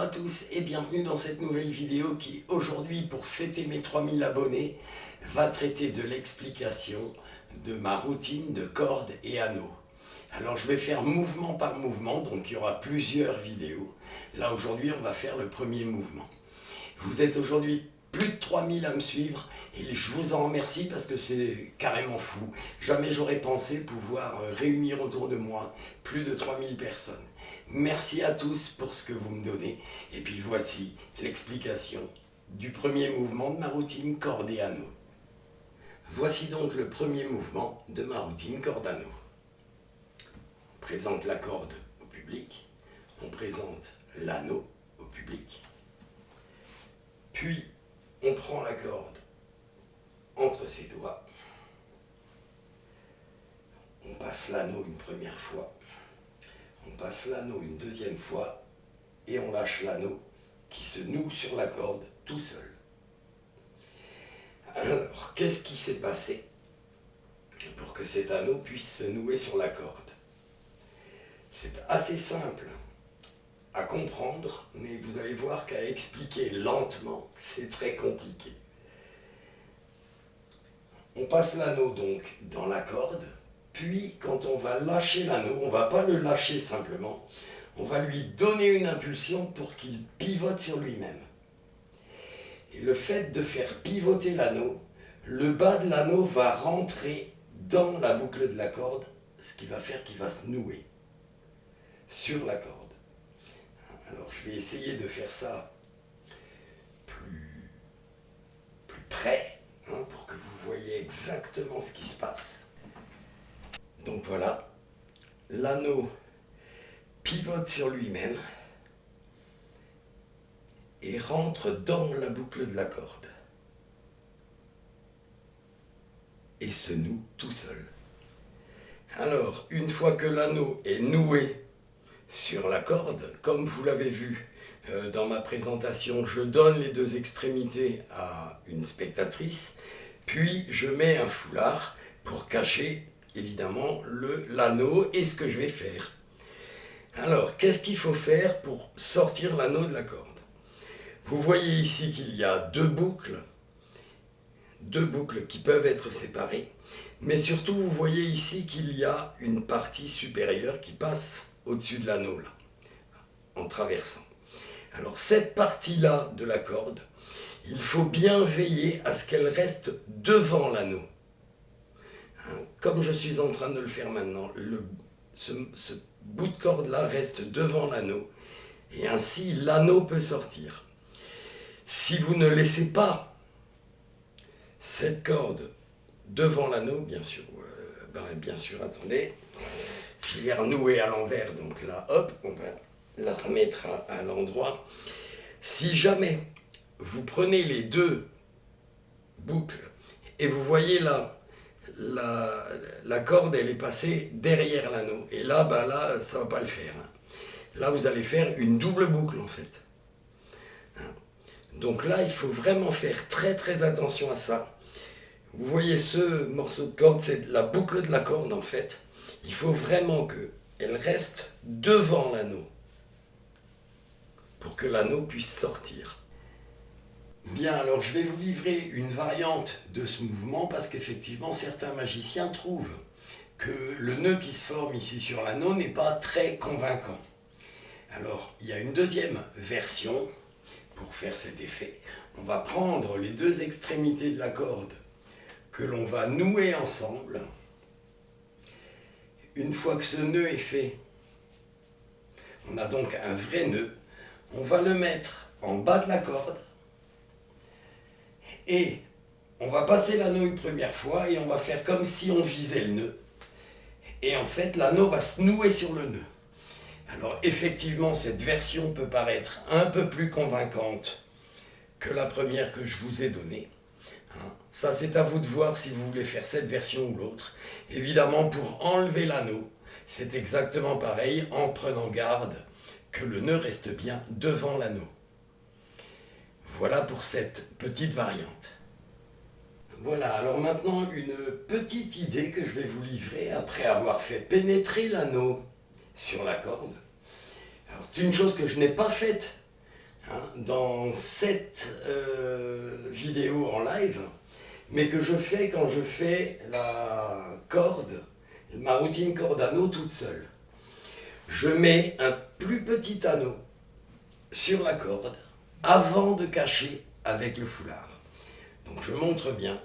à tous et bienvenue dans cette nouvelle vidéo qui aujourd'hui, pour fêter mes 3000 abonnés, va traiter de l'explication de ma routine de cordes et anneaux. Alors je vais faire mouvement par mouvement, donc il y aura plusieurs vidéos. Là aujourd'hui on va faire le premier mouvement. Vous êtes aujourd'hui plus de 3000 à me suivre et je vous en remercie parce que c'est carrément fou. Jamais j'aurais pensé pouvoir réunir autour de moi plus de 3000 personnes. Merci à tous pour ce que vous me donnez. Et puis voici l'explication du premier mouvement de ma routine corde et anneau. Voici donc le premier mouvement de ma routine corde anneau. On présente la corde au public, on présente l'anneau au public, puis on prend la corde entre ses doigts, on passe l'anneau une première fois, on passe l'anneau une deuxième fois et on lâche l'anneau qui se noue sur la corde tout seul. Alors, qu'est-ce qui s'est passé pour que cet anneau puisse se nouer sur la corde? C'est assez simple à comprendre, mais vous allez voir qu'à expliquer lentement, c'est très compliqué. On passe l'anneau donc dans la corde, puis quand on va lâcher l'anneau, on ne va pas le lâcher simplement, on va lui donner une impulsion pour qu'il pivote sur lui-même. Et le fait de faire pivoter l'anneau, le bas de l'anneau va rentrer dans la boucle de la corde, ce qui va faire qu'il va se nouer sur la corde. Alors je vais essayer de faire ça plus près, pour que vous voyez exactement ce qui se passe. Donc voilà, l'anneau pivote sur lui-même et rentre dans la boucle de la corde et se noue tout seul. Alors, une fois que l'anneau est noué sur la corde, comme vous l'avez vu dans ma présentation, je donne les deux extrémités à une spectatrice, puis je mets un foulard pour cacher évidemment l'anneau et ce que je vais faire. Alors, qu'est-ce qu'il faut faire pour sortir l'anneau de la corde? Vous voyez ici qu'il y a deux boucles qui peuvent être séparées, mais surtout vous voyez ici qu'il y a une partie supérieure qui passe au-dessus de l'anneau là, en traversant. Alors cette partie-là de la corde, il faut bien veiller à ce qu'elle reste devant l'anneau. Comme je suis en train de le faire maintenant, ce bout de corde-là reste devant l'anneau, et ainsi l'anneau peut sortir. Si vous ne laissez pas cette corde devant l'anneau, bien sûr, attendez, je l'ai renouée à l'envers, donc là, hop, on va la remettre à l'endroit. Si jamais vous prenez les deux boucles et vous voyez là, la corde elle est passée derrière l'anneau, et là, là ça ne va pas le faire. Là vous allez faire une double boucle en fait. Donc là il faut vraiment faire très très attention à ça. Vous voyez ce morceau de corde, c'est la boucle de la corde en fait. Il faut vraiment qu'elle reste devant l'anneau pour que l'anneau puisse sortir. Bien, alors je vais vous livrer une variante de ce mouvement parce qu'effectivement certains magiciens trouvent que le nœud qui se forme ici sur l'anneau n'est pas très convaincant. Alors il y a une deuxième version pour faire cet effet. On va prendre les deux extrémités de la corde que l'on va nouer ensemble. Une fois que ce nœud est fait, on a donc un vrai nœud. On va le mettre en bas de la corde et on va passer l'anneau une première fois et on va faire comme si on visait le nœud. Et en fait, l'anneau va se nouer sur le nœud. Alors effectivement, cette version peut paraître un peu plus convaincante que la première que je vous ai donnée. Ça, c'est à vous de voir si vous voulez faire cette version ou l'autre. Évidemment, pour enlever l'anneau, c'est exactement pareil en prenant garde que le nœud reste bien devant l'anneau. Voilà pour cette petite variante. Voilà, alors maintenant une petite idée que je vais vous livrer après avoir fait pénétrer l'anneau sur la corde. Alors c'est une chose que je n'ai pas faite dans cette vidéo en live, mais que je fais quand je fais la corde, ma routine corde anneau toute seule. Je mets un plus petit anneau sur la corde avant de cacher avec le foulard. Donc je montre bien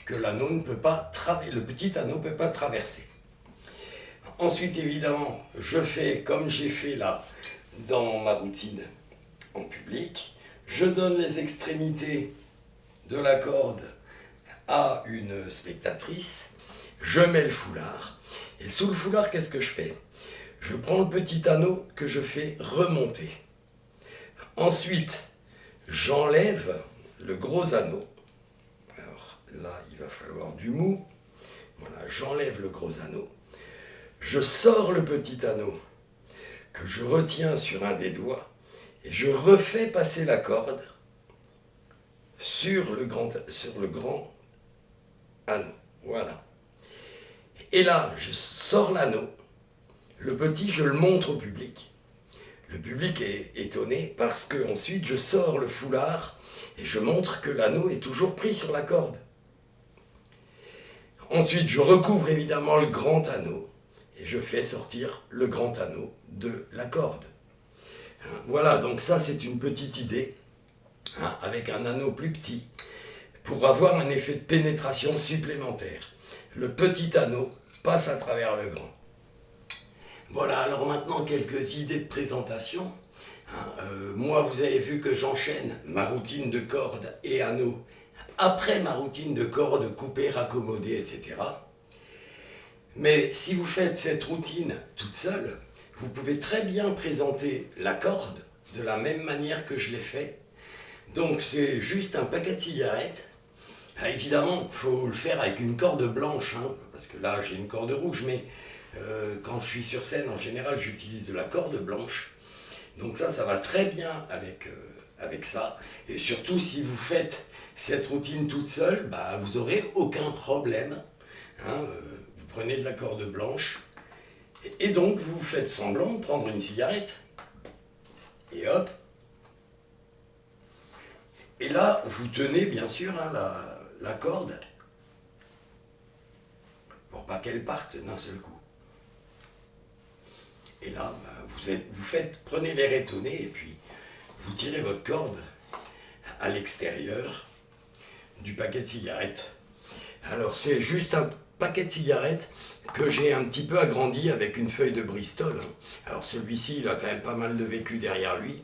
que l'anneau ne peut pas le petit anneau ne peut pas traverser. Ensuite, évidemment, je fais comme j'ai fait là dans ma routine en public. Je donne les extrémités de la corde à une spectatrice. Je mets le foulard. Et sous le foulard, qu'est-ce que je fais? Je prends le petit anneau que je fais remonter. Ensuite, j'enlève le gros anneau. Alors là, il va falloir du mou. Voilà, j'enlève le gros anneau. Je sors le petit anneau que je retiens sur un des doigts et je refais passer la corde sur le grand anneau. Voilà. Et là, je sors l'anneau. Le petit, je le montre au public. Le public est étonné parce que ensuite je sors le foulard et je montre que l'anneau est toujours pris sur la corde. Ensuite, je recouvre évidemment le grand anneau et je fais sortir le grand anneau de la corde. Voilà, donc ça c'est une petite idée, avec un anneau plus petit, pour avoir un effet de pénétration supplémentaire. Le petit anneau passe à travers le grand. Voilà, alors maintenant quelques idées de présentation. Moi, vous avez vu que j'enchaîne ma routine de corde et anneau après ma routine de corde coupée, raccommodée, etc. Mais si vous faites cette routine toute seule, vous pouvez très bien présenter la corde de la même manière que je l'ai fait. Donc c'est juste un paquet de cigarettes. Évidemment, il faut le faire avec une corde blanche, parce que là j'ai une corde rouge, mais quand je suis sur scène, en général, j'utilise de la corde blanche. Donc ça va très bien avec ça. Et surtout, si vous faites cette routine toute seule, vous n'aurez aucun problème. Vous prenez de la corde blanche, et donc vous faites semblant de prendre une cigarette. Et hop. Et là, vous tenez bien sûr la corde, pour pas qu'elle parte d'un seul coup. Et là, prenez l'air étonné et puis vous tirez votre corde à l'extérieur du paquet de cigarettes. Alors c'est juste un paquet de cigarettes que j'ai un petit peu agrandi avec une feuille de Bristol. Alors celui-ci, il a quand même pas mal de vécu derrière lui.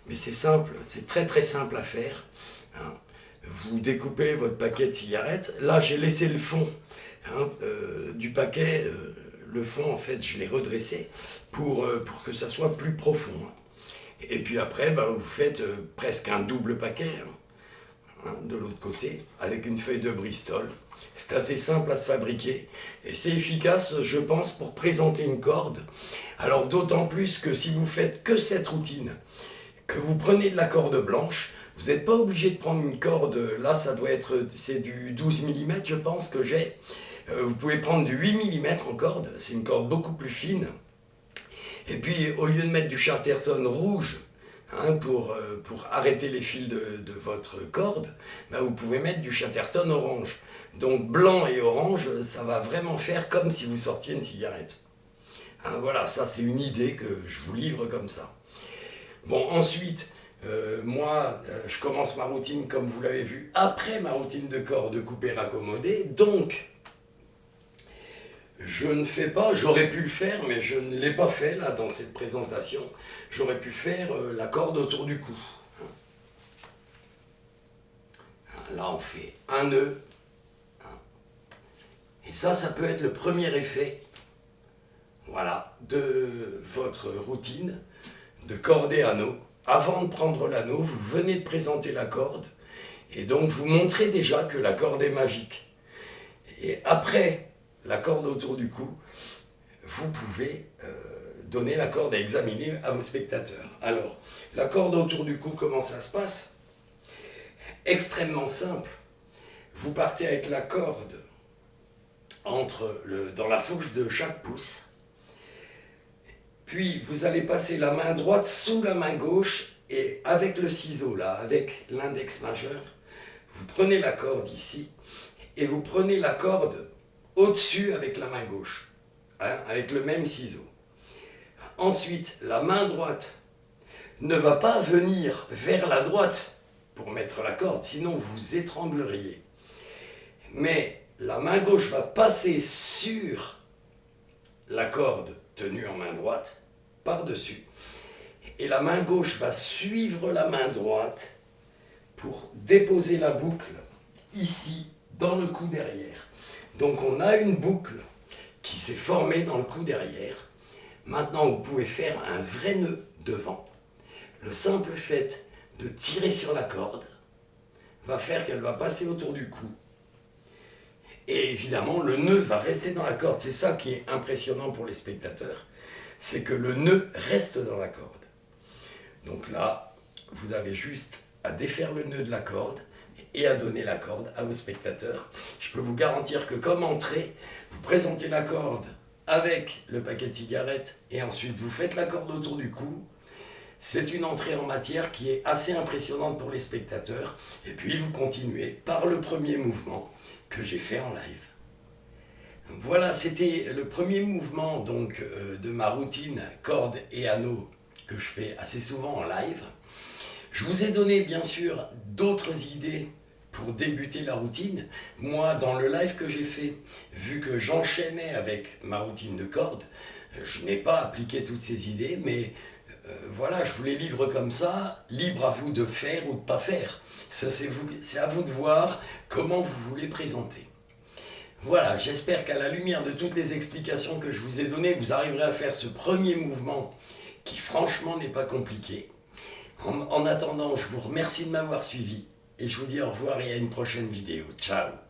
Mais c'est simple, c'est très très simple à faire. Vous découpez votre paquet de cigarettes. Là, j'ai laissé le fond du paquet. Le fond, en fait, je l'ai redressé pour que ça soit plus profond. Et puis après, vous faites presque un double paquet de l'autre côté, avec une feuille de Bristol. C'est assez simple à se fabriquer et c'est efficace, je pense, pour présenter une corde. Alors d'autant plus que si vous faites que cette routine, que vous prenez de la corde blanche, vous n'êtes pas obligé de prendre une corde, là c'est du 12 mm je pense que j'ai. Vous pouvez prendre du 8 mm en corde, c'est une corde beaucoup plus fine. Et puis au lieu de mettre du Chatterton rouge, pour arrêter les fils de votre corde, vous pouvez mettre du Chatterton orange. Donc blanc et orange, ça va vraiment faire comme si vous sortiez une cigarette. Voilà, ça c'est une idée que je vous livre comme ça. Bon, ensuite, moi, je commence ma routine, comme vous l'avez vu, après ma routine de corde coupée raccommodée. Donc, je ne fais pas, j'aurais pu le faire, mais je ne l'ai pas fait là dans cette présentation. J'aurais pu faire la corde autour du cou. Là, on fait un nœud. Et ça peut être le premier effet, voilà, de votre routine de corde et anneau. Avant de prendre l'anneau, vous venez de présenter la corde, et donc vous montrez déjà que la corde est magique. Et après la corde autour du cou, vous pouvez donner la corde à examiner à vos spectateurs. Alors, la corde autour du cou, comment ça se passe? Extrêmement simple. Vous partez avec la corde dans la fourche de chaque pouce, puis vous allez passer la main droite sous la main gauche Et avec le ciseau là, avec l'index majeur, vous prenez la corde ici et vous prenez la corde au-dessus avec la main gauche, hein, avec le même ciseau. Ensuite, la main droite ne va pas venir vers la droite pour mettre la corde, sinon vous étrangleriez. Mais la main gauche va passer sur la corde tenue en main droite, par-dessus. Et la main gauche va suivre la main droite pour déposer la boucle ici, dans le cou derrière. Donc on a une boucle qui s'est formée dans le cou derrière. Maintenant, vous pouvez faire un vrai nœud devant. Le simple fait de tirer sur la corde va faire qu'elle va passer autour du cou. Et évidemment, le nœud va rester dans la corde. C'est ça qui est impressionnant pour les spectateurs, c'est que le nœud reste dans la corde. Donc là, vous avez juste à défaire le nœud de la corde et à donner la corde à vos spectateurs. Je peux vous garantir que comme entrée, vous présentez la corde avec le paquet de cigarettes et ensuite vous faites la corde autour du cou. C'est une entrée en matière qui est assez impressionnante pour les spectateurs. Et puis vous continuez par le premier mouvement que j'ai fait en live. Voilà, c'était le premier mouvement donc de ma routine corde et anneau que je fais assez souvent en live. Je vous ai donné bien sûr d'autres idées pour débuter la routine. Moi, dans le live que j'ai fait, vu que j'enchaînais avec ma routine de corde, je n'ai pas appliqué toutes ces idées, mais voilà, je vous les livre comme ça, libre à vous de faire ou de ne pas faire. Ça, c'est à vous de voir comment vous voulez présenter. Voilà, j'espère qu'à la lumière de toutes les explications que je vous ai données, vous arriverez à faire ce premier mouvement qui franchement n'est pas compliqué. En attendant, je vous remercie de m'avoir suivi et je vous dis au revoir et à une prochaine vidéo. Ciao!